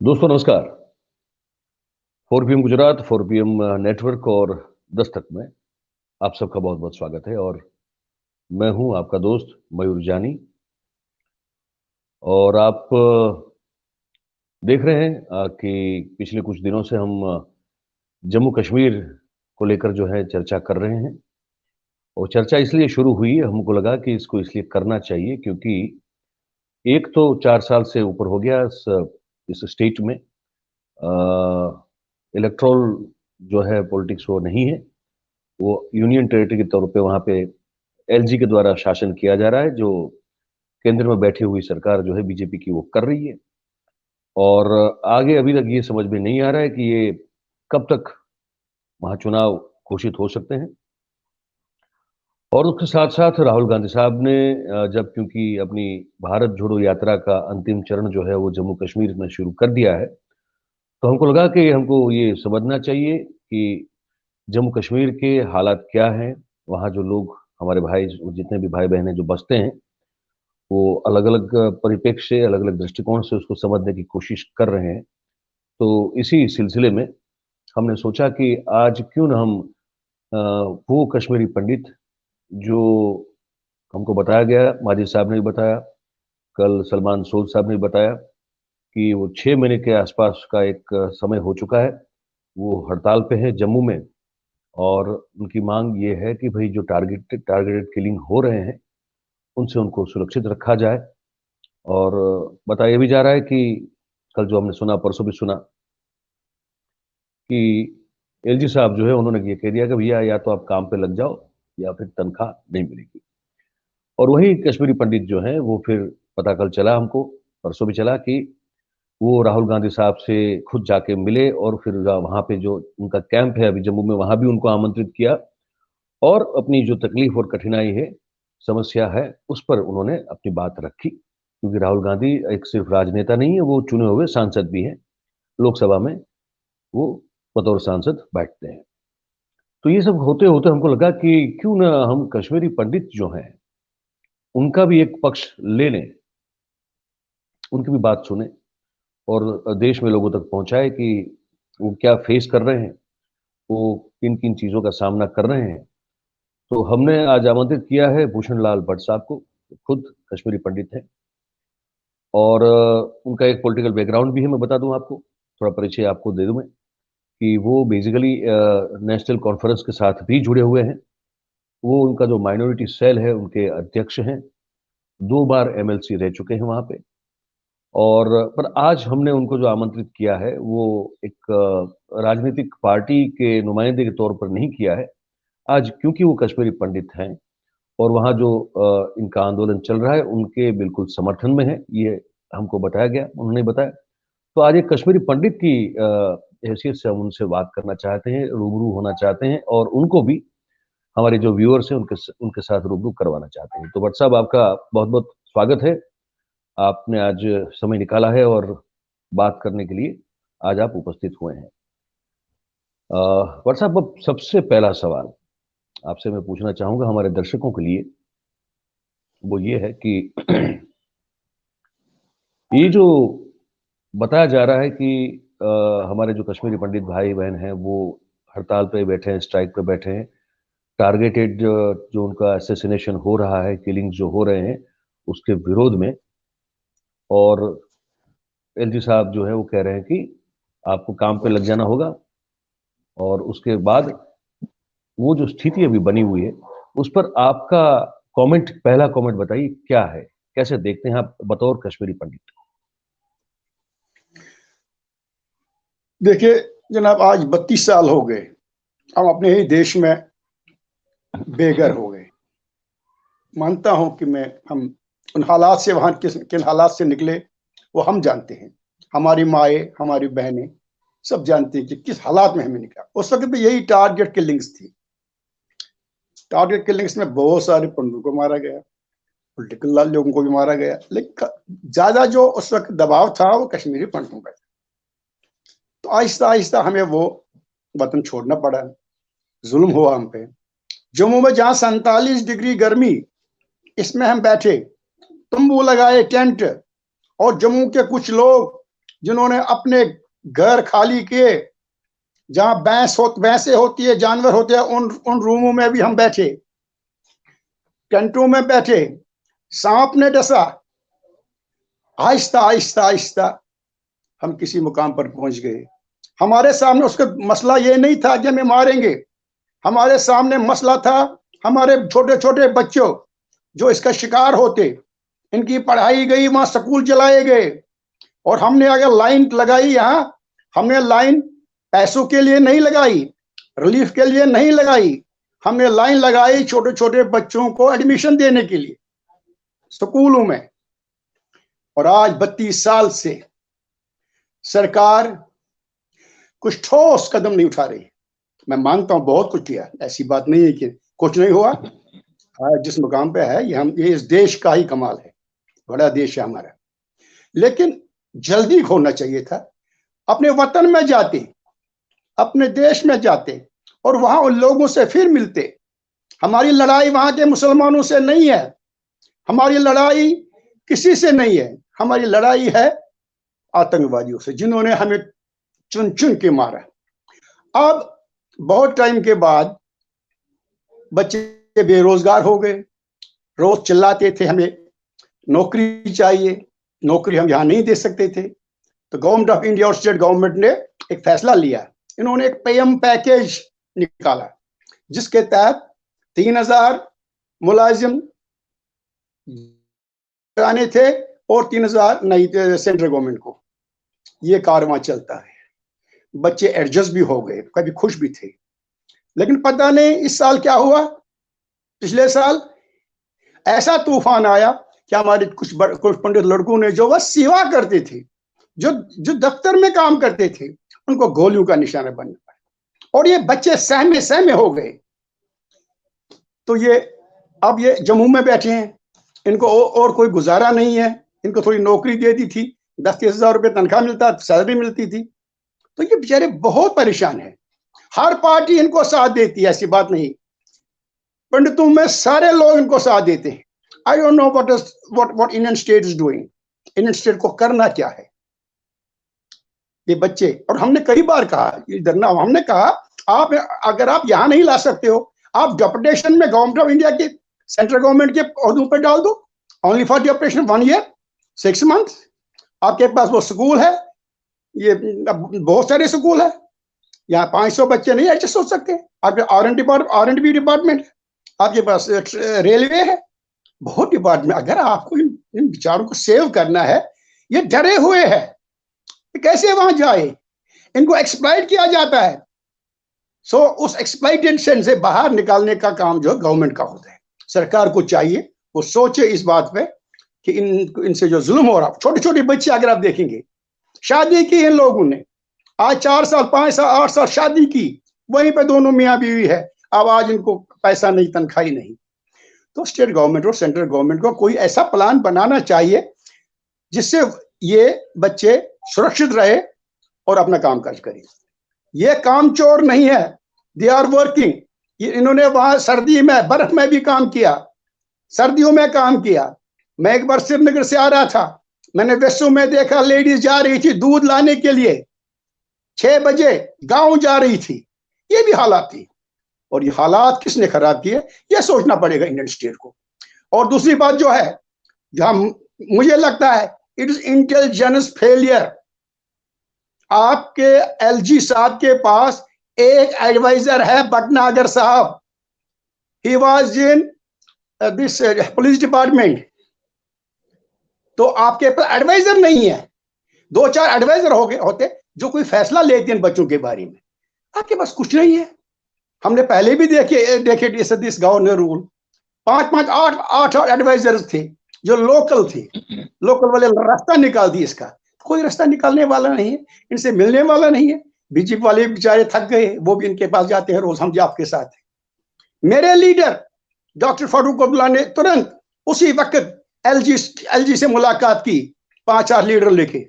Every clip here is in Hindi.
दोस्तों नमस्कार। 4 PM गुजरात, 4 PM नेटवर्क और दस्तक में आप सबका बहुत बहुत स्वागत है। और मैं हूं आपका दोस्त मयूर जानी। और आप देख रहे हैं कि पिछले कुछ दिनों से हम जम्मू कश्मीर को लेकर जो है चर्चा कर रहे हैं। और चर्चा इसलिए शुरू हुई, हमको लगा कि इसको इसलिए करना चाहिए क्योंकि एक तो 4 साल से ऊपर हो गया इस स्टेट में इलेक्ट्रोल जो है पॉलिटिक्स वो नहीं है। वो यूनियन टेरिटरी के तौर पे वहाँ पे एलजी के द्वारा शासन किया जा रहा है, जो केंद्र में बैठी हुई सरकार जो है बीजेपी की वो कर रही है। और आगे अभी तक ये समझ में नहीं आ रहा है कि ये कब तक वहाँ चुनाव घोषित हो सकते हैं। और उसके साथ साथ राहुल गांधी साहब ने जब क्योंकि अपनी भारत जोड़ो यात्रा का अंतिम चरण जो है वो जम्मू कश्मीर में शुरू कर दिया है, तो हमको लगा कि हमको ये समझना चाहिए कि जम्मू कश्मीर के हालात क्या हैं। वहाँ जो लोग हमारे भाई जितने भी भाई बहन हैं जो बसते हैं, वो अलग-अलग परिप्रेक्ष्य से, अलग-अलग दृष्टिकोण से उसको समझने की कोशिश कर रहे हैं। तो इसी सिलसिले में हमने सोचा कि आज क्यों ना हम वो कश्मीरी पंडित जो हमको बताया गया, माजिद साहब ने भी बताया, कल सलमान सोज साहब ने भी बताया कि वो 6 महीने के आसपास का एक समय हो चुका है, वो हड़ताल पे हैं जम्मू में। और उनकी मांग ये है कि भई जो टारगेटेड किलिंग हो रहे हैं, उनसे उनको सुरक्षित रखा जाए। और बताया भी जा रहा है कि कल जो हमने सुना, परसों भी सुना कि एलजी साहब जो है उन्होंने ये कह दिया कि भैया या तो आप काम पे लग जाओ या फिर तनख्वाह नहीं मिलेगी। और वही कश्मीरी पंडित जो हैं वो फिर पता कल चला हमको, परसों भी चला कि वो राहुल गांधी साहब से खुद जाके मिले और फिर वहाँ पे जो उनका कैंप है अभी जम्मू में, वहाँ भी उनको आमंत्रित किया और अपनी जो तकलीफ और कठिनाई है, समस्या है, उस पर उन्होंने अपनी बात रखी। क्योंकि राहुल गांधी एक सिर्फ राजनेता नहीं है, वो चुने हुए सांसद भी हैं। लोकसभा में वो बतौर सांसद बैठते हैं। तो ये सब होते-होते हमको लगा कि क्यों ना हम कश्मीरी पंडित जो हैं, उनका भी एक पक्ष ले लें, उनकी भी बात सुनें और देश में लोगों तक पहुँचाएँ कि वो क्या फेस कर रहे हैं, वो किन-किन चीज़ों का सामना कर रहे हैं। तो हमने आज आमंत्रित किया है भूषण लाल भट्ट साहब को, खुद कश्मीरी पंडित हैं। और उनका एक पॉलिटिकल बैकग्राउंड भी है, मैं बता दूँ आपको, थोड़ा परिचय आपको दे दूँ मैं, कि वो बेसिकली नेशनल कॉन्फ्रेंस के साथ भी जुड़े हुए हैं। वो उनका जो माइनॉरिटी सेल है, उनके अध्यक्ष हैं, 2 बार एमएलसी रह चुके हैं वहाँ पे। और पर आज हमने उनको जो आमंत्रित किया है, वो एक राजनीतिक पार्टी के नुमाइंदे के तौर पर नहीं किया है। आज क्योंकि वो कश्मीरी पंडित हैं और वहाँ जो इनका आंदोलन चल रहा है, उनके बिल्कुल समर्थन में है, ये हमको बताया गया, उन्होंने बताया। तो आज एक कश्मीरी पंडित की हैसियत से हम उनसे बात करना चाहते हैं, रूबरू होना चाहते हैं और उनको भी हमारे जो व्यूअर्स हैं उनके साथ रूबरू करवाना चाहते हैं। तो भट्ट साहब आपका बहुत-बहुत स्वागत है। आपने आज समय निकाला है और बात करने के लिए आज आप उपस्थित हुए हैं। भट्ट साहब, अब सबसे पहला सवाल आपसे मैं पूछना चाहूँगा हमारे दर्शकों के लिए, वो ये है कि ये जो बताया जा रहा है कि हमारे जो कश्मीरी पंडित भाई-बहन हैं, वो हड़ताल पे बैठे हैं, स्ट्राइक पे बैठे हैं। टारगेटेड जो उनका असैसिनेशन हो रहा है, किलिंग्स जो हो रहे हैं, उसके विरोध में। और एलजी साहब जो है वो कह रहे हैं कि आपको काम पे लग जाना होगा और उसके बाद वो जो स्थिति अभी बनी हुई है, उस पर आपका कमेंट, पहला कमेंट बताइए क्या है? कैसे देखते हैं आप बतौर कश्मीरी पंडित? देखिए जनाब, आज 32 साल हो गए हम अपने ही देश में बेघर हो गए। मानता हूं कि हम उन हालात से, वहां किन हालात से निकले वो हम जानते हैं। हमारी माएँ, हमारी बहनें सब जानती हैं कि किस हालात में हमें निकला। उस वक्त भी यही टारगेट किलिंग्स थी। टारगेट किलिंग्स में बहुत सारे पंडितों को मारा गया, पॉलिटिकल लोगों को भी मारा गया, लेकिन ज्यादा जो उस वक्त दबाव था वो कश्मीरी पंडितों का था। तो आहिस्ता आहिस्ता हमें वो वतन छोड़ना पड़ा, जुल्म हुआ हम पे। जम्मू में जहां 47 डिग्री गर्मी, इसमें हम बैठे, तंबू लगाए, टेंट, और जम्मू के कुछ लोग जिन्होंने अपने घर खाली किए, जहां भैंसे होती है, जानवर होते हैं, उन रूमों में भी हम बैठे, टेंटों में बैठे, सांप ने डसा। आहिस्ता आहिस्ता आहिस्ता हम किसी मुकाम पर पहुंच गए। हमारे सामने उसका मसला ये नहीं था कि हमें मारेंगे, हमारे सामने मसला था हमारे छोटे छोटे बच्चों जो इसका शिकार होते, इनकी पढ़ाई गई, वहां स्कूल चलाए गए। और हमने अगर लाइन लगाई, यहां हमने लाइन पैसों के लिए नहीं लगाई, रिलीफ के लिए नहीं लगाई, हमने लाइन लगाई छोटे छोटे बच्चों को एडमिशन देने के लिए स्कूलों में। और आज 32 साल से सरकार कुछ ठोस कदम नहीं उठा रही। मैं मानता हूं बहुत कुछ किया, ऐसी बात नहीं है कि कुछ नहीं हुआ। आज जिस मुकाम पे है ये इस देश का ही कमाल है, बड़ा देश है हमारा। लेकिन जल्दी होना चाहिए था, अपने वतन में जाते, अपने देश में जाते और वहां उन लोगों से फिर मिलते। हमारी लड़ाई वहां के मुसलमानों से नहीं है, हमारी लड़ाई किसी से नहीं है, हमारी लड़ाई है आतंकवादियों से, जिन्होंने हमें चुन चुन के मारा। अब बहुत टाइम के बाद बच्चे बेरोजगार हो गए, रोज चिल्लाते थे हमें नौकरी चाहिए, नौकरी हम यहां नहीं दे सकते थे। तो गवर्नमेंट ऑफ इंडिया और स्टेट गवर्नमेंट ने एक फैसला लिया, इन्होंने एक पीएम पैकेज निकाला जिसके तहत 3000 मुलाजिम आने थे और 3000 नई सेंट्रल गवर्नमेंट को। ये कारवां चलता है, बच्चे एडजस्ट भी हो गए, कभी खुश भी थे। लेकिन पता नहीं इस साल क्या हुआ, पिछले साल ऐसा तूफान आया कि हमारे कुछ पंडित लड़कों ने जो वह सेवा करते थे, जो दफ्तर में काम करते थे, उनको गोलियों का निशाना बनना पड़ा और ये बच्चे सहमे सहमे हो गए। तो ये अब ये जम्मू में बैठे हैं, इनको और कोई गुजारा नहीं है। इनको थोड़ी नौकरी दे दी थी, 10-30 हजार रुपये तनख्वाह मिलता, सैलरी मिलती थी। तो ये बेचारे बहुत परेशान है। हर पार्टी इनको साथ देती है, ऐसी बात नहीं, पंडितों में सारे लोग इनको साथ देते हैं। आई don't know what Indian state is doing. Indian state को करना क्या है? ये बच्चे, और हमने कई बार कहा इधर ना, हमने कहा आप अगर आप यहां नहीं ला सकते हो, आप डेपुटेशन में गवर्नमेंट ऑफ इंडिया के सेंट्रल गवर्नमेंट के ओहदों पर डाल दो, only for deputation 1 year 6 month. आपके पास वो स्कूल है, ये बहुत सारे स्कूल है, यहाँ 500 बच्चे नहीं एडजस्ट हो सकते। आपके R&D डिपार्टमेंट, आपके पास रेलवे है, बहुत डिपार्टमेंट। अगर आपको इन विचारों को सेव करना है, ये डरे हुए है, कैसे वहां जाए? इनको एक्सप्लॉइट किया जाता है। सो उस एक्सप्लॉइटेशन से बाहर निकालने का काम जो गवर्नमेंट का होता है। सरकार को चाहिए वो सोचे इस बात पे कि इनसे जो जुल्म हो रहा, छोटे छोटे बच्चे अगर आप देखेंगे, शादी की इन लोगों ने, आज 4 साल 5 साल 8 साल शादी की, वहीं पे दोनों मियाँ बीवी है, अब आज इनको पैसा नहीं, तनख्वाही नहीं। तो स्टेट गवर्नमेंट और सेंट्रल गवर्नमेंट को कोई ऐसा प्लान बनाना चाहिए जिससे ये बच्चे सुरक्षित रहे और अपना काम काज करें। ये काम चोर नहीं है, दे आर वर्किंग। इन्होंने वहां सर्दी में, बर्फ में भी काम किया, सर्दियों में काम किया। मैं एक बार श्रीनगर से आ रहा था, मैंने वेसू में देखा लेडीज जा रही थी दूध लाने के लिए, 6 बजे गांव जा रही थी। ये भी हालात थी, और ये हालात किसने खराब किए, ये सोचना पड़ेगा इंडियन स्टेट को। और दूसरी बात जो है, जहां मुझे लगता है इट इज इंटेलिजेंस फेलियर। आपके एलजी साहब के पास एक एडवाइजर है, भटनागर साहब, he was in this police department. तो आपके पास एडवाइजर नहीं है। 2-4 एडवाइजर होते जो कोई फैसला लेते हैं बच्चों के बारे में, आपके पास कुछ नहीं है। हमने पहले भी देखे दिस गवर्नर रूल, 5-5 8 एडवाइजर्स थे जो लोकल थे, लोकल वाले रास्ता निकाल दिए। इसका कोई रास्ता निकालने वाला नहीं है, इनसे मिलने वाला नहीं है। बीजेपी वाले बेचारे थक गए, वो भी इनके पास जाते हैं रोज, हम जी आपके साथ हैं। मेरे लीडर डॉक्टर फारूक अब्दुल्ला ने तुरंत उसी वक्त एलजी से मुलाकात की, 5-4 लीडर लेके।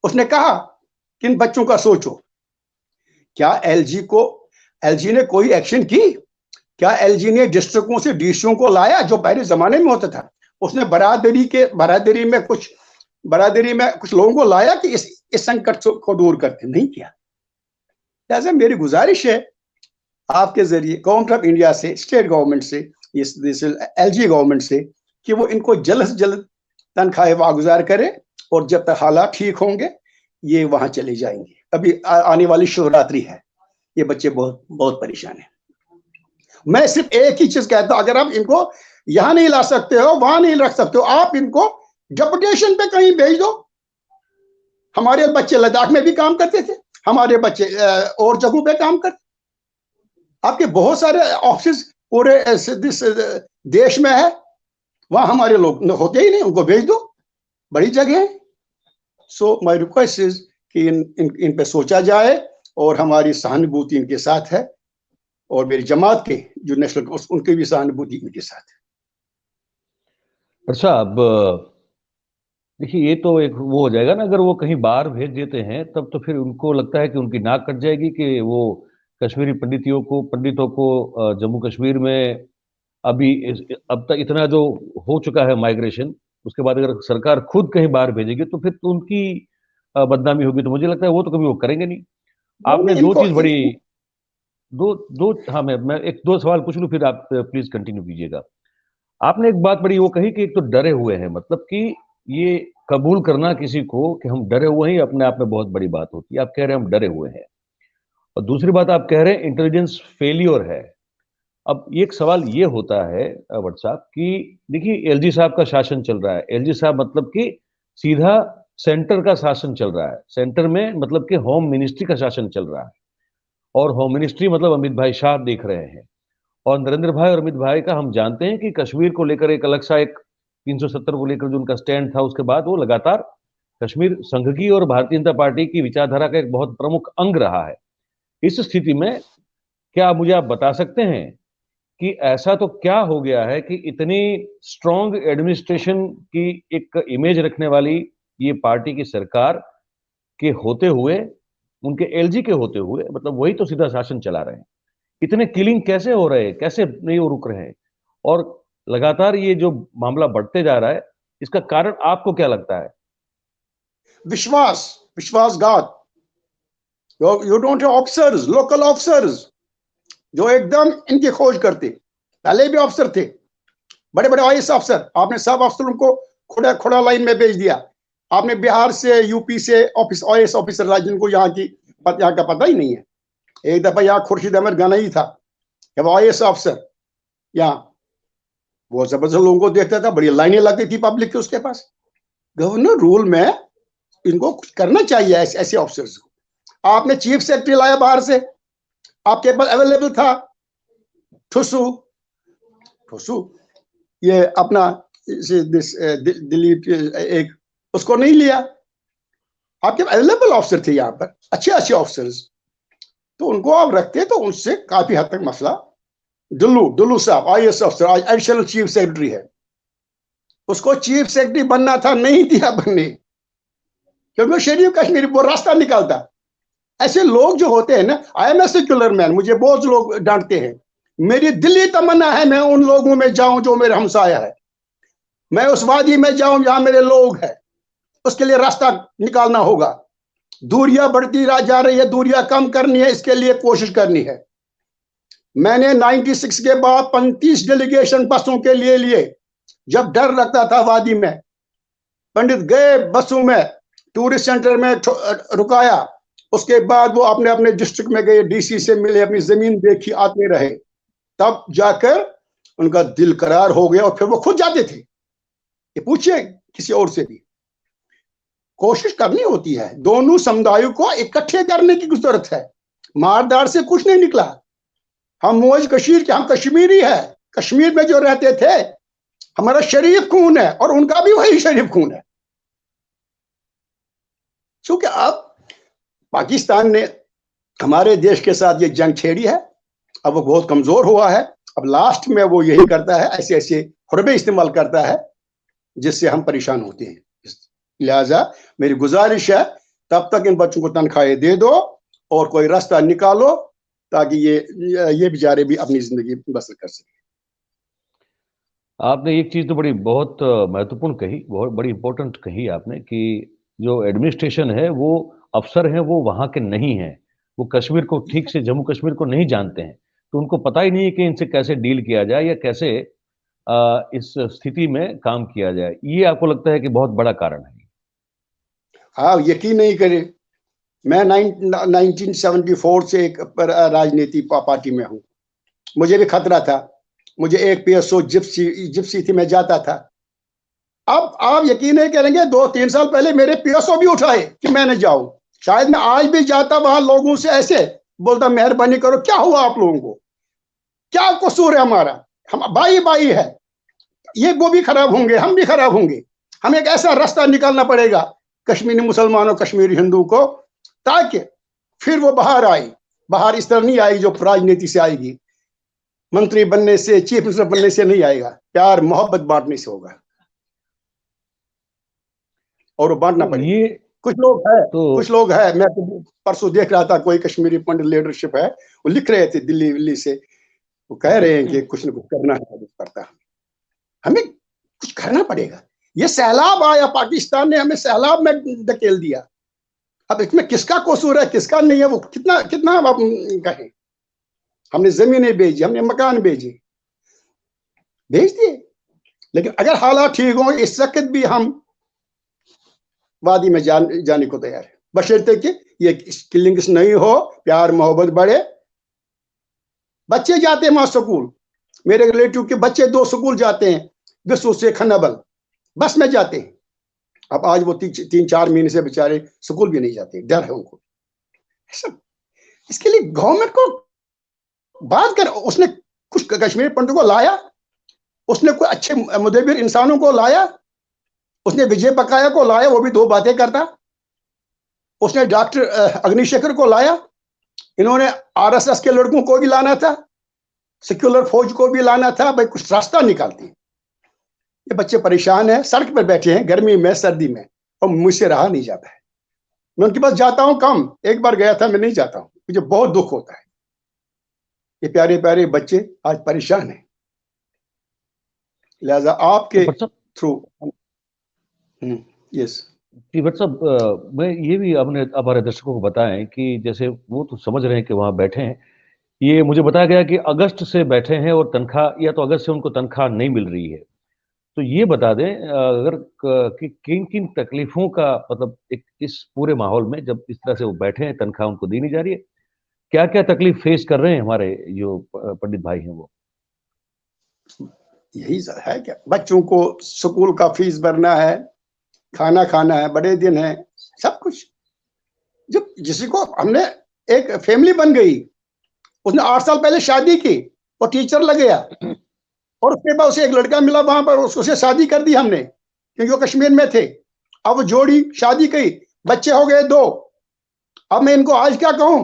उसने कहा कि इन बच्चों का सोचो। क्या एलजी ने कोई एक्शन की? क्या एलजी ने डिस्ट्रिक्टों से डीसीओ को लाया जो पहले जमाने में होता था? उसने बरादरी में कुछ लोगों को लाया कि इस संकट को दूर करते, नहीं किया। लिहाजा मेरी गुजारिश है आपके जरिए गवर्नमेंट ऑफ इंडिया से, स्टेट गवर्नमेंट से, एलजी गवर्नमेंट से, कि वो इनको जल्द से जल्द तनख्वाहें वागुजार करे, और जब तक हालात ठीक होंगे ये वहां चले जाएंगे। अभी आने वाली शिवरात्रि है, ये बच्चे बहुत बहुत परेशान हैं। मैं सिर्फ एक ही चीज कहता हूं, अगर आप इनको यहां नहीं ला सकते हो, वहां नहीं रख सकते हो, आप इनको डेपुटेशन पे कहीं भेज दो। हमारे बच्चे लद्दाख में भी काम करते थे, हमारे बच्चे और जगहों पे काम करते। आपके बहुत सारे ऑफिस पूरे देश में है, वहां हमारे लोग होते ही नहीं, उनको भेज दो, बड़ी जगह है। सो माय रिक्वेस्ट इज कि इन पे सोचा जाए, और हमारी सहानुभूति इनके साथ है, और मेरी जमात के जो नेशनल उनकी भी सहानुभूति इनके साथ है। अच्छा, अब देखिए, ये तो एक वो हो जाएगा ना, अगर वो कहीं बाहर भेज देते हैं तब तो फिर उनको लगता है कि उनकी नाक कट जाएगी कि वो कश्मीरी पंडितों को जम्मू कश्मीर में अभी अब तक इतना जो हो चुका है माइग्रेशन, उसके बाद अगर सरकार खुद कहीं बाहर भेजेगी तो फिर तो उनकी बदनामी होगी। तो मुझे लगता है वो तो कभी वो करेंगे नहीं। आपने दो चीज बड़ी दो दो हाँ, मैं एक दो सवाल पूछ लूं, फिर आप प्लीज कंटिन्यू कीजिएगा। आपने एक बात बड़ी वो कही कि एक तो डरे हुए हैं, मतलब कि ये कबूल करना किसी को कि हम डरे हुए हैं, अपने आप में बहुत बड़ी बात होती है। आप कह रहे हैं हम डरे हुए हैं, और दूसरी बात आप कह रहे हैं इंटेलिजेंस फेलियर है। अब एक सवाल ये होता है भट्ट साहब कि देखिए, एलजी साहब का शासन चल रहा है। एलजी साहब मतलब कि सीधा सेंटर का शासन चल रहा है, सेंटर में मतलब कि होम मिनिस्ट्री का शासन चल रहा है, और होम मिनिस्ट्री मतलब अमित भाई शाह देख रहे हैं। और नरेंद्र भाई और अमित भाई का हम जानते हैं कि कश्मीर को लेकर एक अलग सा एक 370 को लेकर जो उनका स्टैंड था, उसके बाद वो लगातार कश्मीर संघ की और भारतीय जनता पार्टी की विचारधारा का एक बहुत प्रमुख अंग रहा है। इस स्थिति में क्या मुझे आप बता सकते हैं कि ऐसा तो क्या हो गया है कि इतनी स्ट्रॉन्ग एडमिनिस्ट्रेशन की एक इमेज रखने वाली ये पार्टी की सरकार के होते हुए, उनके एलजी के होते हुए, मतलब वही तो सीधा शासन चला रहे हैं, इतने किलिंग कैसे हो रहे हैं, कैसे नहीं वो रुक रहे हैं, और लगातार ये जो मामला बढ़ते जा रहा है, इसका कारण आपको क्या लगता है? विश्वासघात। You don't have officers, local officers जो एकदम इनकी खोज करते। पहले भी अफसर थे, बड़े बड़े आईएएस अफसर, आपने सब अफसरों को खुदा खुदा लाइन में भेज दिया। आपने बिहार से, यूपी से ऑफिस आईएएस ऑफिसर जिनको यहाँ का पता ही नहीं है। एक दफा यहाँ खुर्शीद अहमद गनई था, जब आईएएस अफसर यहाँ, वो जबरदस्त लोगों को देखता था, बड़ी लाइनें लगती थी पब्लिक के उसके पास। गवर्नर रूल में इनको कुछ करना चाहिए ऐसे ऑफिसर्स को। आपने चीफ सेक्रेटरी लाया बाहर से, आपके पास अवेलेबल था ठुसू ये अपना दिल्ली एक, उसको नहीं लिया। आपके अवेलेबल ऑफिसर थे यहाँ पर, अच्छे अच्छे ऑफिसर्स, तो उनको आप रखते तो उनसे काफी हद तक मसला। डुल्लू साहब आईएएस अफसर, आज एडिशनल चीफ सेक्रेटरी है, उसको चीफ सेक्रेटरी बनना था, नहीं दिया बनने, क्योंकि शरीफ कश्मीरी वो रास्ता निकालता। ऐसे लोग जो होते हैं ना, I am a secular man, मुझे बहुत लोग डांटते हैं, मेरी दिली तमन्ना है मैं उन लोगों में जाऊं जो मेरे हमसाया है, मैं उस वादी में जाऊं जहां मेरे लोग हैं। उसके लिए रास्ता निकालना होगा। दूरियां बढ़ती जा रही है, दूरियां कम करनी है, इसके लिए कोशिश करनी है। मैंने 96 के बाद 35 डेलीगेशन बसों के लिए जब डर लगता था वादी में, पंडित गए बसों में, टूरिस्ट सेंटर में रुकाया, उसके बाद वो अपने अपने डिस्ट्रिक्ट में गए, डीसी से मिले, अपनी जमीन देखी, आते रहे, तब जाकर उनका दिल करार हो गया, और फिर वो खुद जाते थे। ये पूछिए किसी और से भी, कोशिश करनी होती है। दोनों समुदायों को इकट्ठे करने की जरूरत है, मारदार से कुछ नहीं निकला। हम मौज कशीर के, हम कश्मीरी है, कश्मीर में जो रहते थे, हमारा शरीफ खून है, और उनका भी वही शरीफ खून है। क्योंकि अब पाकिस्तान ने हमारे देश के साथ ये जंग छेड़ी है, अब वो बहुत कमजोर हुआ है। अब लास्ट में वो यही करता है, ऐसे ऐसे हुर्बे इस्तेमाल करता है जिससे हम परेशान होते हैं। लिहाजा मेरी गुजारिश है, तब तक इन बच्चों को तनख्वाहें दे दो और कोई रास्ता निकालो, ताकि ये बेचारे भी अपनी जिंदगी बसर कर सके। आपने एक चीज तो बड़ी बहुत महत्वपूर्ण कही, बहुत बड़ी इंपॉर्टेंट कही आपने, कि जो एडमिनिस्ट्रेशन है, वो अफसर हैं, वो वहाँ के नहीं हैं। वो कश्मीर को ठीक से, जम्मू कश्मीर को नहीं जानते हैं। तो उनको पता ही नहीं है कि इनसे कैसे डील किया जाए या कैसे इस स्थिति में काम किया जाए। ये आपको लगता है कि बहुत बड़ा कारण है? आप यकीन नहीं करें, मैं 1974 से एक राजनीति पार्टी में हूं। मुझे भी खतरा था, मुझे एक पीएसओ जिप्सी थी, मैं जाता था। अब आप यकीन नहीं करेंगे, 2-3 साल पहले मेरे पीएसओ भी उठाए कि मैं न जाऊं। शायद मैं आज भी जाता वहां, लोगों से ऐसे बोलता, मेहरबानी करो, क्या हुआ आप लोगों को, क्या कसूर है हमारा, हम भाई भाई है, ये वो भी खराब होंगे, हम भी खराब होंगे। हमें एक ऐसा रास्ता निकालना पड़ेगा कश्मीरी मुसलमानों, कश्मीरी हिंदू को, ताकि फिर वो बाहर आई। बाहर इस तरह नहीं आएगी जो राजनीति से आएगी, मंत्री बनने से, चीफ मिनिस्टर बनने से नहीं आएगा, प्यार मोहब्बत बांटने से होगा, और वो बांटना तो पड़ेगा। ये कुछ लोग है, तो कुछ लोग है, मैं तो परसों देख रहा था, कोई कश्मीरी पंडित लीडरशिप है, वो लिख रहे थे दिल्ली से, वो कह रहे हैं कि कुछ न कुछ करना पड़ता, हमें कुछ करना पड़ेगा। ये सैलाब आया, पाकिस्तान ने हमें सैलाब में धकेल दिया। अब इसमें किसका कसूर है, किसका नहीं है, वो कितना कितना आप कहें। हमने जमीनें भेजी, हमने मकान भेज दिए, लेकिन अगर हालात ठीक हो, इस वक्त भी हम वादी में जाने को तैयार है, बशर्ते कि ये किलिंग्स नहीं हो, प्यार मोहब्बत बढ़े। बच्चे जाते हैं वहां स्कूल, मेरे रिलेटिव के बच्चे 2 स्कूल जाते हैं, विश्व से खन्नाबल, बस में जाते हैं। अब आज वो 3-4 महीने से बेचारे स्कूल भी नहीं जाते, डर है उनको। इसके लिए गवर्नमेंट को बात कर, उसने कुछ कश्मीर पंडितों को लाया, उसने कोई अच्छे मुदब्बिर इंसानों को लाया, उसने विजय बकाया को लाया, वो भी 2 बातें करता, उसने डॉक्टर अग्निशेखर को लाया, इन्होंने आरएसएस के लड़कों को भी लाना था, सेक्युलर फौज को भी लाना था, भाई कुछ रास्ता निकालते। ये बच्चे परेशान हैं, सड़क पर बैठे हैं, गर्मी में, सर्दी में, और मुझसे रहा नहीं जाता है। मैं उनके पास जाता हूं कम, एक बार गया था, मैं नहीं जाता हूं, मुझे बहुत दुख होता है। ये प्यारे प्यारे बच्चे आज परेशान हैं, लिहाजा आपके थ्रू। यस जी भट्ट साहब, मैं ये भी अपने हमारे दर्शकों को बताएं कि जैसे वो तो समझ रहे हैं कि वहाँ बैठे हैं, ये मुझे बताया गया कि अगस्त से बैठे हैं और तनख्वाह, या तो अगस्त से उनको तनख्वाह नहीं मिल रही है। तो ये बता दें अगर कि किन किन तकलीफों का, मतलब एक इस पूरे माहौल में जब इस तरह से वो बैठे हैं, तनख्वाह उनको दी नहीं जा रही है, क्या क्या तकलीफ फेस कर रहे हैं हमारे जो पंडित भाई हैं वो? यही है क्या, बच्चों को स्कूल का फीस भरना है, खाना खाना है, बड़े दिन है, सब कुछ। जब जिसी को हमने, एक फैमिली बन गई, उसने 8 साल पहले शादी की, वो टीचर लग गया, और उसके बाद उसे एक लड़का मिला वहां पर, उससे शादी कर दी हमने, क्योंकि वो कश्मीर में थे। अब वो जोड़ी शादी की, बच्चे हो गए 2। अब मैं इनको आज क्या कहूं,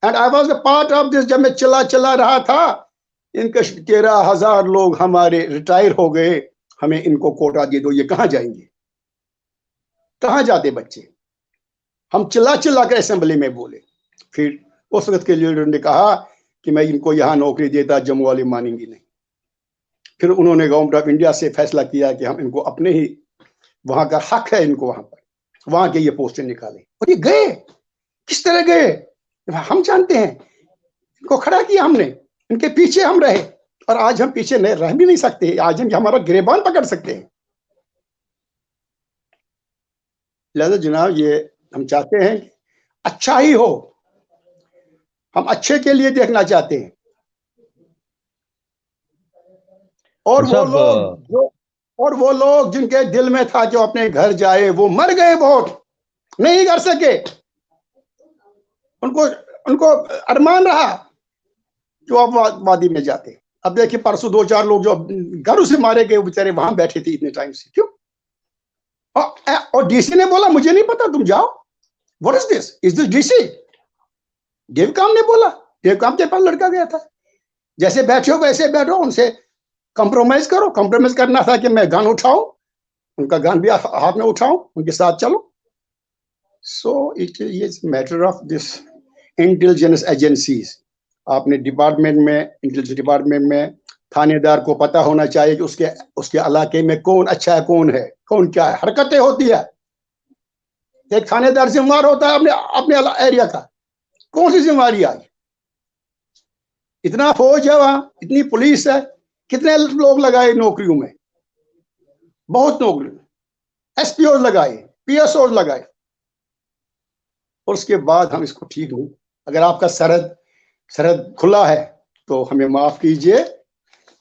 and I was a part of this. जब मैं चला रहा था, इनके 13,000 लोग हमारे रिटायर हो गए, हमें इनको कोटा दे दो, ये कहां जाएंगे, कहां जाते बच्चे। हम चिल्ला कर असेंबली में बोले, फिर उस वक्त के लीडर ने कहा कि मैं इनको यहां नौकरी देता, जम्मू वाले मानेंगे नहीं। फिर उन्होंने गवर्नमेंट ऑफ इंडिया से फैसला किया कि हम इनको अपने ही, वहां का हक है इनको वहां पर, वहां के ये पोस्टें निकाले, और ये गए। किस तरह गए हम जानते हैं, इनको खड़ा किया हमने, इनके पीछे हम रहे, और आज हम पीछे नहीं रह भी नहीं सकते, आज हम हमारा गिरेबान पकड़ सकते हैं। लिहाजा जनाब, ये हम चाहते हैं कि अच्छा ही हो, हम अच्छे के लिए देखना चाहते हैं। और वो लोग जिनके दिल में था कि वो अपने घर जाए, वो मर गए, वोट नहीं कर सके, उनको अरमान रहा जो आप वादी में जाते। अब देखिए, परसों 2-4 लोग जो घरों से मारे गए, बेचारे वहां बैठे थे इतने टाइम से, क्यों? और डीसी ने बोला मुझे नहीं पता, तुम जाओ। What is this? Is this DC? Devkam ने बोला, देवकाम के पास लड़का गया था, जैसे बैठे हो वैसे बैठो, उनसे कंप्रोमाइज करो। कंप्रोमाइज करना था कि मैं गन उठाऊं, उनका गन भी हाथ में उठाऊं, उनके साथ चलो। So it is matter of this intelligence agencies. आपने डिपार्टमेंट में, इंटेलिजेंस डिपार्टमेंट में थानेदार को पता होना चाहिए कि उसके इलाके में कौन अच्छा है, कौन है, कौन क्या है। हरकतें होती है, एक थानेदार जिम्मेदार होता है अपने अपने एरिया का। कौन सी जिम्मेदारी आई? इतना फौज है वहां, इतनी पुलिस है, कितने लोग लगाए नौकरियों में, बहुत नौकरी, एसपीओ लगाए, पीएसओ लगाए, और उसके बाद हम इसको ठीक नहीं। अगर आपका सरहद खुला है तो हमें माफ कीजिए,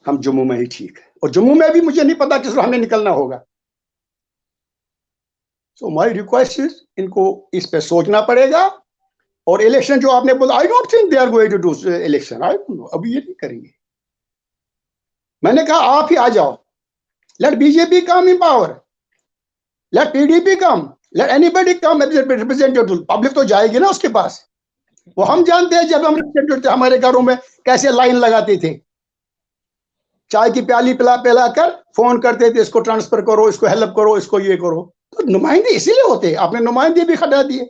हम जम्मू में ही ठीक है, और जम्मू में भी मुझे नहीं पता किस हमें निकलना होगा। सो माय रिक्वेस्ट इज, इनको इस पे सोचना पड़ेगा। और इलेक्शन जो आपने बोला, I don't think they are going to do election, I don't know, अभी ये नहीं करेंगे। मैंने कहा आप ही आ जाओ, लेट बीजेपी कम इन पावर, लेट पीडीपी कम, लेट एनीबॉडी कम रिप्रेजेंटेटिव। पब्लिक तो जाएगी ना उसके पास। वो हम जानते हैं, जब हम रिप्रेजेंटेटिव थे हमारे घरों में कैसे लाइन लगाते थे, चाय की प्याली पिला पिला कर फोन करते थे, इसको ट्रांसफर करो, इसको हेल्प करो, इसको ये करो। तो नुमाइंदे इसीलिए होते, आपने नुमाइंदे भी हटा दिए।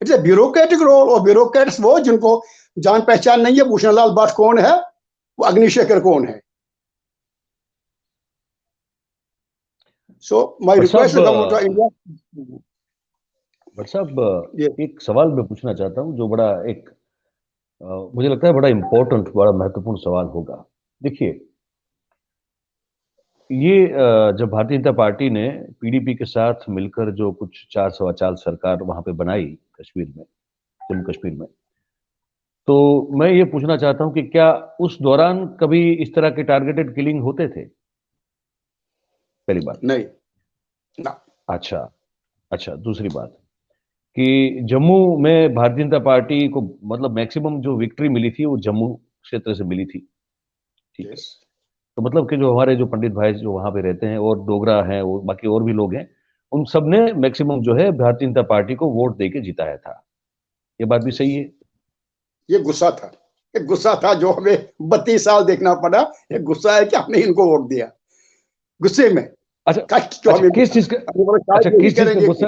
इट्स ए ब्यूरोक्रेटिक रोल, और ब्यूरोक्रेट्स वो जिनको जान पहचान नहीं है। भूषण लाल भट्ट कौन है, वो अग्निशेखर कौन है। So my request to government of India. Bhatt साहब, एक सवाल मैं पूछना चाहता हूं जो बड़ा एक मुझे लगता है बड़ा इंपॉर्टेंट, बड़ा महत्वपूर्ण सवाल होगा। देखिए, ये जब भारतीय जनता पार्टी ने पीडीपी के साथ मिलकर जो कुछ 4 सवा 4 सरकार वहां पे बनाई कश्मीर में, जम्मू कश्मीर में, तो मैं ये पूछना चाहता हूं कि क्या उस दौरान कभी इस तरह के टारगेटेड किलिंग होते थे? पहली बात। नहीं ना। अच्छा, अच्छा, दूसरी बात कि जम्मू में भारतीय जनता पार्टी को मतलब मैक्सिमम जो विक्ट्री मिली थी वो जम्मू क्षेत्र से मिली थी, ठीक है? तो मतलब कि जो हमारे जो पंडित भाई जो वहां पे रहते हैं और डोगरा हैं, वो बाकी और भी लोग हैं, उन सब ने मैक्सिमम जो है भारतीय जनता पार्टी को वोट देके जिताया था। ये बात भी सही है? ये गुस्सा था, ये गुस्सा था जो हमें 32 साल देखना पड़ा। ये गुस्सा है कि हमने इनको वोट दिया, गुस्से में। अच्छा, जो हमें किस चीज का, अच्छा किस चीज का गुस्सा,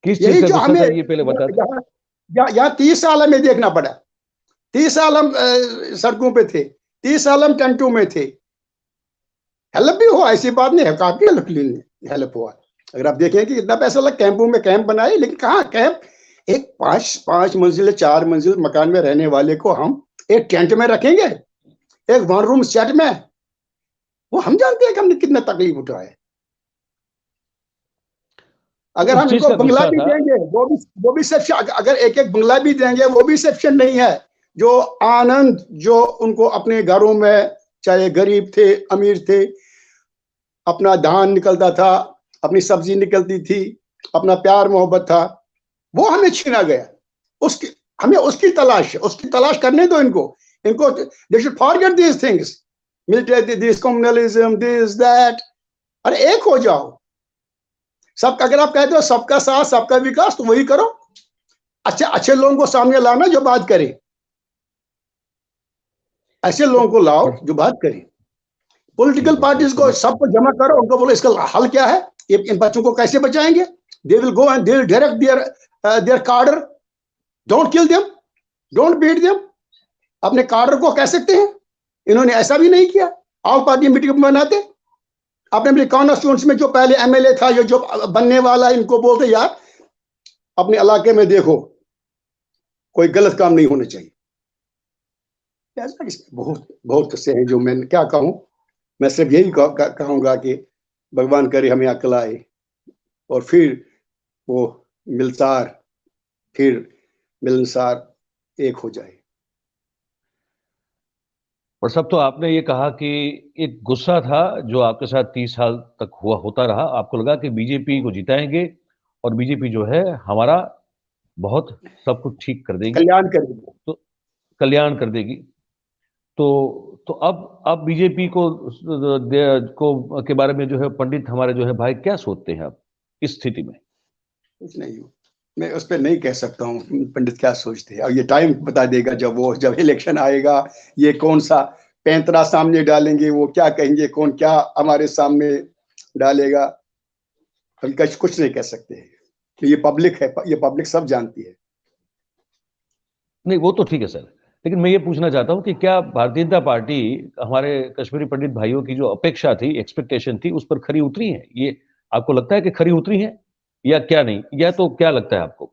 किस चीज यही का जो गुस्सा हमें था, ये पहले बता दो। यहाँ 30 साल हमें देखना पड़ा। 30 साल हम सड़कों पे थे, 30 साल हम टेंटों में थे। हेल्प भी हुआ, ऐसी बात नहीं है, काफी हेल्प हुआ। अगर आप देखें कि कितना पैसा लगा, कैंपों में कैंप बनाए, लेकिन कहाँ कैंप, एक 5 मंजिल 4 मंजिल मकान में रहने वाले को हम एक टेंट में रखेंगे, एक 1 रूम सेट में? वो हम जानते हैं कि हमने कितना तकलीफ उठाया। अगर हम इनको बंगला भी देंगे, वो भी सेक्शन, अगर एक एक बंगला भी देंगे, वो भी सेक्शन नहीं है। जो आनंद जो उनको अपने घरों में, चाहे गरीब थे अमीर थे, अपना धान निकलता था, अपनी सब्जी निकलती थी, अपना प्यार मोहब्बत था, वो हमें छीना गया। उसकी हमें उसकी तलाश करने दो इनको they should forget these things, military, this communalism, this that. अरे एक हो जाओ सब। अगर आप कहते हो सबका साथ सबका विकास, तो वही करो। अच्छे लोगों को सामने लाना जो बात करे, ऐसे लोगों को लाओ जो बात करे। पॉलिटिकल पार्टीज को सबको जमा करो, उनको बोलो इसका हल क्या है, इन बच्चों को कैसे बचाएंगे। They will go and they will direct their cadre. Don't kill them, don't beat them. अपने कार्डर को कह सकते हैं, इन्होंने ऐसा भी नहीं किया। ऑल पार्टी मीटिंग बनाते, अपने अपने कॉन्स्टिट्यूएंसी में जो पहले एमएलए था, जो बनने वाला, इनको बोलते यार अपने इलाके में देखो कोई गलत काम नहीं होना चाहिए। बहुत बहुत किस्से हैं जो मैं क्या कहूं। मैं सिर्फ यही कहूंगा कि भगवान करे हमें अक्ल आए, और फिर वो मिलनसार एक हो जाए। और सब तो आपने ये कहा कि एक गुस्सा था जो आपके साथ 30 साल तक होता रहा। आपको लगा कि बीजेपी को जिताएंगे और बीजेपी जो है हमारा बहुत सब कुछ ठीक कर देगी, कल्याण कर देगी, तो कल्याण कर देगी। तो अब बीजेपी को के बारे में जो है पंडित हमारे जो है भाई क्या सोचते हैं अब इस स्थिति में? कुछ नहीं, मैं उस पर नहीं कह सकता हूँ पंडित क्या सोचते हैं। और ये टाइम बता देगा, जब इलेक्शन आएगा, ये कौन सा पैंतरा सामने डालेंगे, वो क्या कहेंगे, कौन क्या हमारे सामने डालेगा, हम कुछ नहीं कह सकते हैं। ये पब्लिक है, ये पब्लिक सब जानती है। नहीं, वो तो ठीक है सर, लेकिन मैं ये पूछना चाहता हूं कि क्या भारतीय जनता पार्टी हमारे कश्मीरी पंडित भाइयों की जो अपेक्षा थी, एक्सपेक्टेशन थी, उस पर खरी उतरी है? ये आपको लगता है कि खरी उतरी है या क्या नहीं? या तो क्या लगता है आपको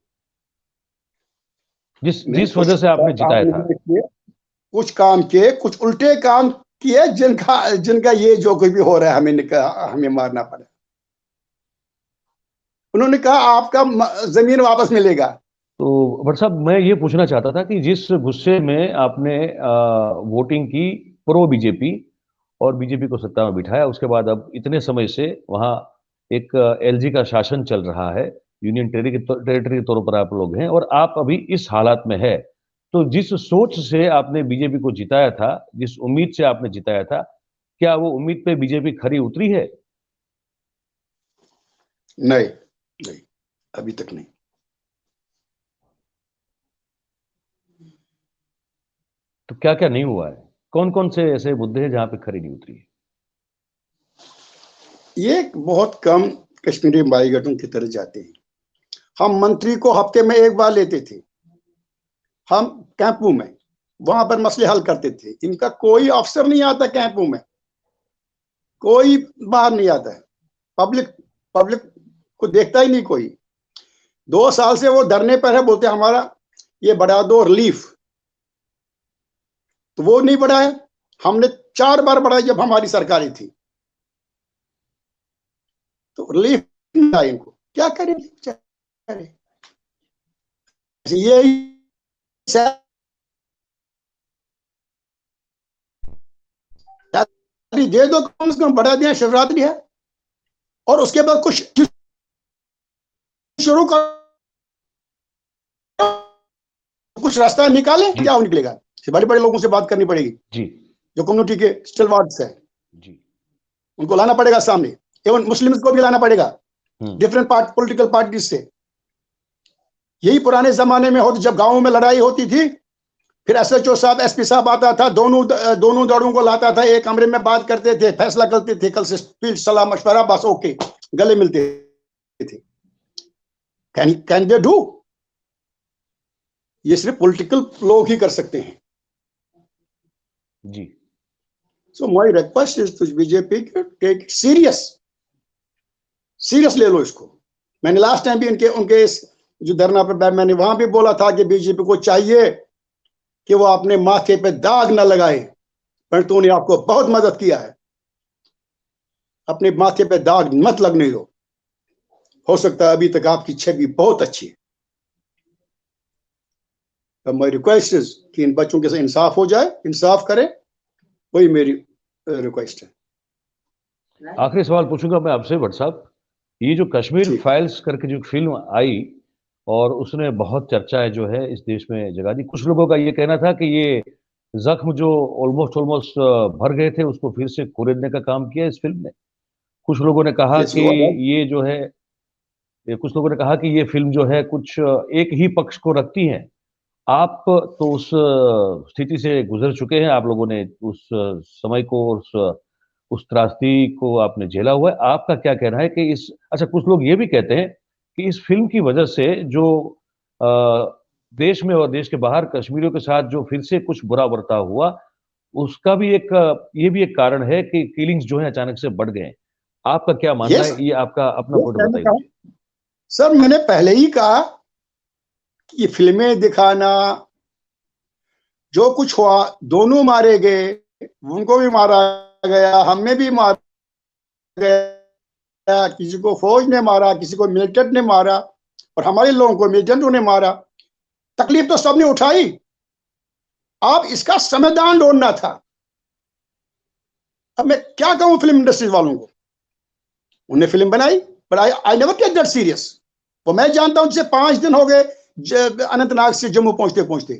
जिस नहीं, जिस वजह से आपने काम जिताया था? नहीं किए, कुछ काम किए, कुछ उल्टे काम किए, जिनका जिनका ये जो कुछ भी हो रहा है हमें मारना पड़ा। उन्होंने कहा आपका जमीन वापस मिलेगा। तो भट्ट साहब, मैं ये पूछना चाहता था कि जिस गुस्से में आपने वोटिंग की प्रो बीजेपी और बीजेपी को सत्ता में बिठाया, उसके बाद अब इतने समय से वहां एक एलजी का शासन चल रहा है, यूनियन टेरिटरी के तौर पर आप लोग हैं और आप अभी इस हालात में है, तो जिस सोच से आपने बीजेपी को जिताया था, जिस उम्मीद से आपने जिताया था, क्या वो उम्मीद पे बीजेपी खरी उतरी है? नहीं, नहीं, अभी तक नहीं। तो क्या क्या नहीं हुआ है? कौन कौन से ऐसे मुद्दे हैं जहां पे खरी नहीं उतरी है? ये बहुत कम कश्मीरी भाईगटों की तरह जाते हैं। हम मंत्री को हफ्ते में एक बार लेते थे, हम कैंपों में वहां पर मसले हल करते थे। इनका कोई अफसर नहीं आता कैंपों में, कोई बाहर नहीं आता है। पब्लिक पब्लिक को देखता ही नहीं कोई। 2 साल से वो धरने पर है, बोलते हमारा ये बढ़ा दो रिलीफ, तो वो नहीं बढ़ाया। हमने 4 बार बढ़ाई जब हमारी सरकारी थी, तो रिलीफ नहीं आया। इनको क्या करें बेचारे? ये दे दो, कम से कम बढ़ा दिया, शिवरात्रि है, और उसके बाद कुछ शुरू कर, कुछ रास्ता निकाले। जी क्या निकलेगा? बड़े बड़े लोगों से बात करनी पड़ेगी, जी जो कम्युनिटी के स्टिल वार्ड्स है, जी। उनको लाना पड़ेगा सामने। एवं मुस्लिम्स को भी लाना पड़ेगा, डिफरेंट पॉलिटिकल पार्टीज से। यही पुराने जमाने में होती, जब गांवों में लड़ाई होती थी, फिर एसएचओ साहब, एसपी साहब आता था, दोनों दलों को लाता था, एक कमरे में बात करते थे, फैसला करते थे, कल से फिर सलाह मशवरा, बस ओके, गले मिलते थे। Can they do? ये सिर्फ पॉलिटिकल लोग ही कर सकते हैं। जी। So my request is to BJP, take it serious ले लो इसको। मैंने लास्ट टाइम भी उनके इस जो धरना पर, मैंने वहां भी बोला था कि बीजेपी को चाहिए कि वो अपने माथे पे दाग न लगाए, पर तो उन्हें आपको बहुत मदद किया है। अपने माथे पे दाग मत लगने दो। हो सकता है अभी तक आपकी छवि बहुत अच्छी है। माय रिक्वेस्ट इज कि इन बच्चों के साथ इंसाफ हो जाए, इंसाफ करें, वही मेरी रिक्वेस्ट है। आखिरी सवाल पूछूंगा मैं आपसे भट्ट साहब, ये जो कश्मीर ठीक। फाइल्स करके जो फिल्म आई और उसने बहुत चर्चाएं जो है इस देश में जगा दी, कुछ लोगों का ये कहना था कि ये जख्म जो ऑलमोस्ट ऑलमोस्ट भर गए थे उसको फिर से खोलने का काम किया इस फिल्म ने। कुछ लोगों ने कहा यस, कि यू आर राइट। ये जो है, ये कुछ लोगों ने कहा कि ये फिल्म जो है कुछ एक ही पक्ष को रखती है। आप तो उस स्थिति से गुजर चुके हैं, आप लोगों ने उस समय को, उस त्रासदी को आपने झेला हुआ है। आपका क्या कहना है कि इस, अच्छा, कुछ लोग ये भी कहते हैं कि इस फिल्म की वजह से जो अ, देश में और देश के बाहर कश्मीरियों के साथ जो फिर से कुछ बुरा बर्ताव हुआ, उसका भी एक ये भी एक कारण है कि किलिंग्स जो है अचानक से बढ़ गए हैं। आपका क्या मानना यस, है? ये आपका अपना पॉइंट मैंने बताइए कहा, मुझे। सर मैंने पहले ही कहा कि ये फिल्में दिखाना, जो कुछ हुआ, दोनों मारे गए, उनको भी मारा गया, हमें भी मारा गया, किसी को फौज ने मारा, किसी को मिलिटेंट ने मारा, और हमारे लोगों को मिलिटेंटों ने मारा। तकलीफ तो सबने उठाई। आप इसका संविधान ढूंढना था। अब मैं क्या कहूं फिल्म इंडस्ट्री वालों को? उन्हें फिल्म बनाई, but I never take that serious. वो मैं जानता हूं, जैसे 5 दिन हो गए अनंतनाग से जम्मू पहुंचते पहुंचते,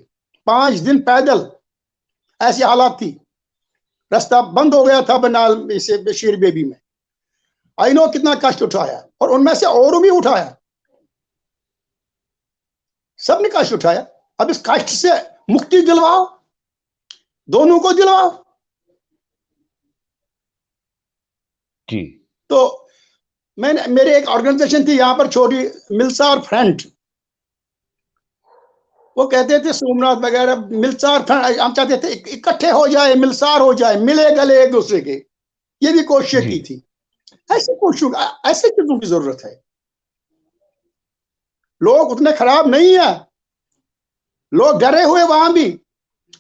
5 दिन पैदल, ऐसी हालात थी। रास्ता बंद हो गया था बनाल से शेर बेबी में। आई नो कितना कष्ट उठाया, और उनमें से और भी उठाया, सबने कष्ट उठाया। अब इस कष्ट से मुक्ति दिलवाओ, दोनों को दिलवाओ। जी तो मैंने, मेरे एक ऑर्गेनाइजेशन थी यहां पर छोटी, मिलसा और फ्रेंड, वो कहते थे सोमनाथ वगैरह मिलसार था, हम चाहते थे इकट्ठे हो जाए, मिलसार हो जाए, मिले गले एक दूसरे के, ये भी कोशिश जी की थी। ऐसी कोशिशों, ऐसे चीजों की जरूरत है। लोग उतने खराब नहीं है, लोग डरे हुए वहां भी।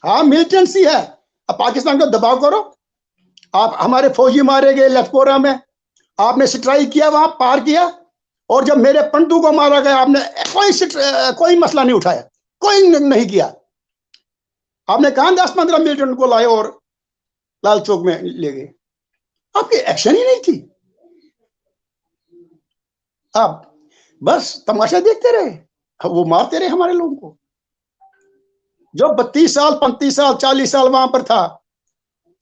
हाँ मिलिटेंसी है, अब पाकिस्तान को दबाव करो। आप हमारे फौजी मारे गए लखपोरा में, आपने स्ट्राइक किया, वहां पार किया, और जब मेरे पंटू को मारा गया आपने कोई मसला नहीं उठाया, कोई नहीं किया। आपने कहा 10-15 मिलिटेंट को लाए और लाल चौक में ले गए, आपकी एक्शन ही नहीं थी। आप बस तमाशा देखते रहे, वो मारते रहे हमारे लोगों को। जो 32 साल 35 साल 40 साल वहां पर था,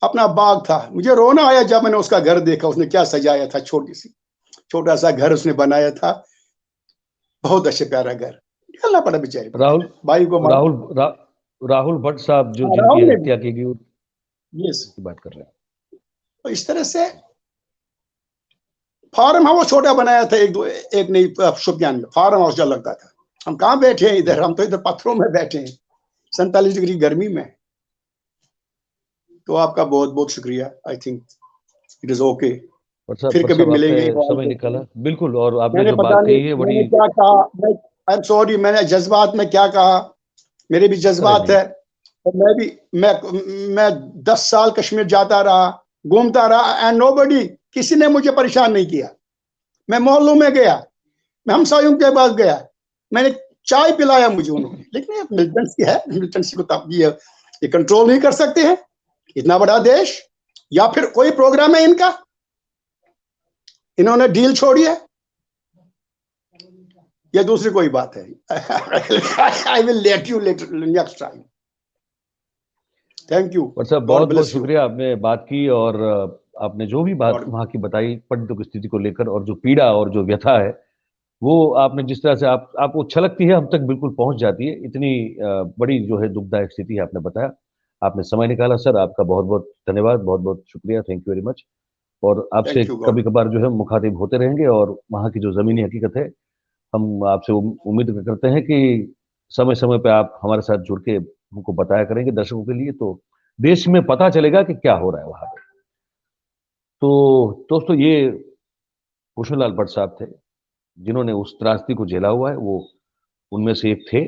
अपना बाग था, मुझे रोना आया जब मैंने उसका घर देखा, उसने क्या सजाया था, छोटा सा घर उसने बनाया था, बहुत अच्छे प्यारा घर, निकलना पड़ा बेचारे राहुल भाई को मार। राहुल रा, राहुल भट्ट साहब जो जिनकी राहुल ने भी, हत्या की गई यस, की बात कर रहे हैं। तो इस तरह से फार्म हाउस छोटा बनाया था, एक नहीं शुपियान में फार्म हाउस जो लगता था। हम कहाँ बैठे हैं इधर, हम तो इधर पत्थरों में बैठे हैं 47 डिग्री गर्मी में। तो आपका बहुत बहुत शुक्रिया, I think it is okay. फिर पर कभी साहब आपने मिलेंगे। समय निकाला, बिल्कुल, और आपने मैंने जो पता बात नहीं कही है बड़ी। मैंने क्या कहा, आई एम सॉरी, मैंने जज्बात में क्या कहा, मेरे भी अरे जज्बात नहीं, है। और मैं 10 साल कश्मीर जाता रहा, घूमता रहा, एंड नोबडी, किसी ने मुझे परेशान नहीं किया। मैं मोहल्लों में गया, मैं हमसायों के पास गया, मैंने चाय पिलाया मुझे उन्होंने। लेकिन ये मिलिटेंसी है, मिलिटेंसी को तब ये कंट्रोल नहीं कर सकते हैं, इतना बड़ा देश। या फिर कोई प्रोग्राम है इनका, इन्होंने डील छोड़ी है, या दूसरी कोई बात है। I will let you next time. Thank you, पर साहब गॉड बहुत बहुत ब्लेस यू। शुक्रिया, आपने बात की, और आपने जो भी बात गॉड, वहाँ की बताई पंडितों की स्थिति को लेकर, और जो पीड़ा और जो व्यथा है, वो आपने जिस तरह से आपको छलकती है, हम तक बिल्कुल पहुंच जाती है। इतनी बड़ी जो है दुखदायक स्थिति है, आपने बताया, आपने समय निकाला सर, आपका बहुत बहुत धन्यवाद, बहुत बहुत शुक्रिया, थैंक यू वेरी मच। और आपसे थैंक यू गॉड। कभी कभार जो है मुखातिब होते रहेंगे, और वहाँ की जो जमीनी हकीकत है, हम आपसे उम्मीद करते हैं कि समय समय पे आप हमारे साथ जुड़ के हमको बताया करेंगे दर्शकों के लिए, तो देश में पता चलेगा कि क्या हो रहा है वहां पे। तो दोस्तों, ये भूषण लाल भट्ट साहब थे, जिन्होंने उस त्रासदी को झेला हुआ है। वो उनमें से एक थे,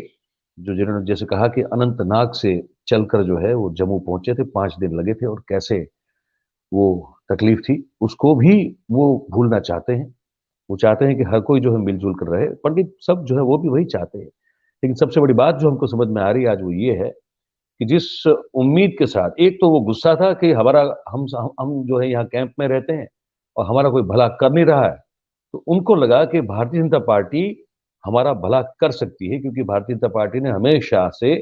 जिन्होंने जैसे कहा कि अनंतनाग से चलकर जो है वो जम्मू पहुंचे थे, 5 दिन लगे थे, और कैसे वो तकलीफ थी उसको भी वो भूलना चाहते हैं। वो चाहते हैं कि हर कोई जो है मिलजुल कर रहे, पंडित सब जो है वो भी वही चाहते हैं। लेकिन सबसे बड़ी बात जो हमको समझ में आ रही है आज, वो ये है कि जिस उम्मीद के साथ, एक तो वो गुस्सा था कि हमारा हम जो है यहाँ कैंप में रहते हैं और हमारा कोई भला कर नहीं रहा है, तो उनको लगा कि भारतीय जनता पार्टी हमारा भला कर सकती है, क्योंकि भारतीय जनता पार्टी ने हमेशा से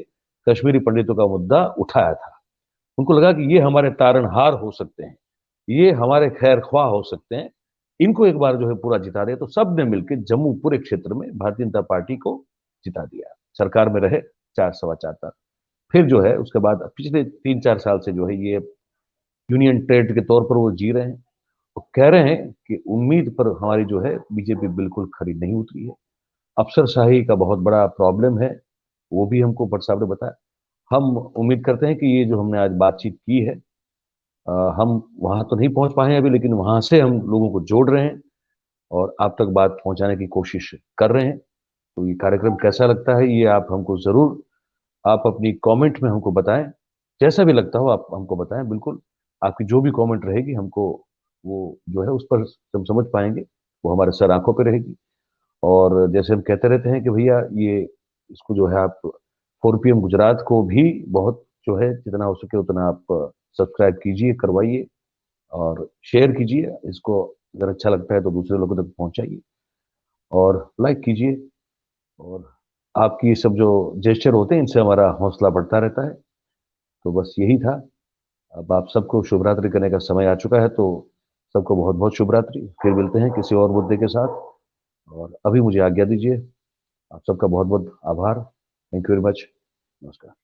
कश्मीरी पंडितों का मुद्दा उठाया था। उनको लगा कि ये हमारे तारणहार हो सकते हैं, ये हमारे खैर ख्वाह हो सकते हैं, इनको एक बार जो है पूरा जिता दे। तो सब ने मिलकर जम्मू पूरे क्षेत्र में भारतीय जनता पार्टी को जिता दिया, सरकार में रहे 4 सवा 4 साल। फिर जो है उसके बाद पिछले 3-4 साल से जो है ये यूनियन टेरिटरी के तौर पर वो जी रहे हैं। वो कह रहे हैं कि उम्मीद पर हमारी जो है बीजेपी बिल्कुल खरी नहीं उतरी है, अफसरशाही का बहुत बड़ा प्रॉब्लम है, वो भी हमको भट्ट साहब ने बताया। हम उम्मीद करते हैं कि ये जो हमने आज बातचीत की है, हम वहां तो नहीं पहुंच पाए हैं अभी, लेकिन वहां से हम लोगों को जोड़ रहे हैं और आप तक बात पहुंचाने की कोशिश कर रहे हैं। तो ये कार्यक्रम कैसा लगता है, ये आप हमको जरूर, आप अपनी कमेंट में हमको बताएं। जैसा भी लगता हो आप हमको बताएं, बिल्कुल आपकी जो भी कमेंट रहेगी हमको, वो जो है उस पर हम समझ पाएंगे, वो हमारे सर आंखों पे रहेगी। और जैसे हम कहते रहते हैं कि भैया ये, इसको जो है आप 4 PM गुजरात को भी बहुत जो है जितना हो सके उतना आप सब्सक्राइब कीजिए, करवाइए और शेयर कीजिए इसको। अगर अच्छा लगता है तो दूसरे लोगों तक पहुंचाइए और लाइक कीजिए। और आपकी ये सब जो जेस्चर होते हैं, इनसे हमारा हौसला बढ़ता रहता है। तो बस यही था। अब आप सबको शुभ रात्रि करने का समय आ चुका है, तो सबको बहुत बहुत शुभ रात्रि। फिर मिलते हैं किसी और मुद्दे के साथ, और अभी मुझे आज्ञा दीजिए। आप सबका बहुत बहुत आभार। Thank you very much. नमस्कार।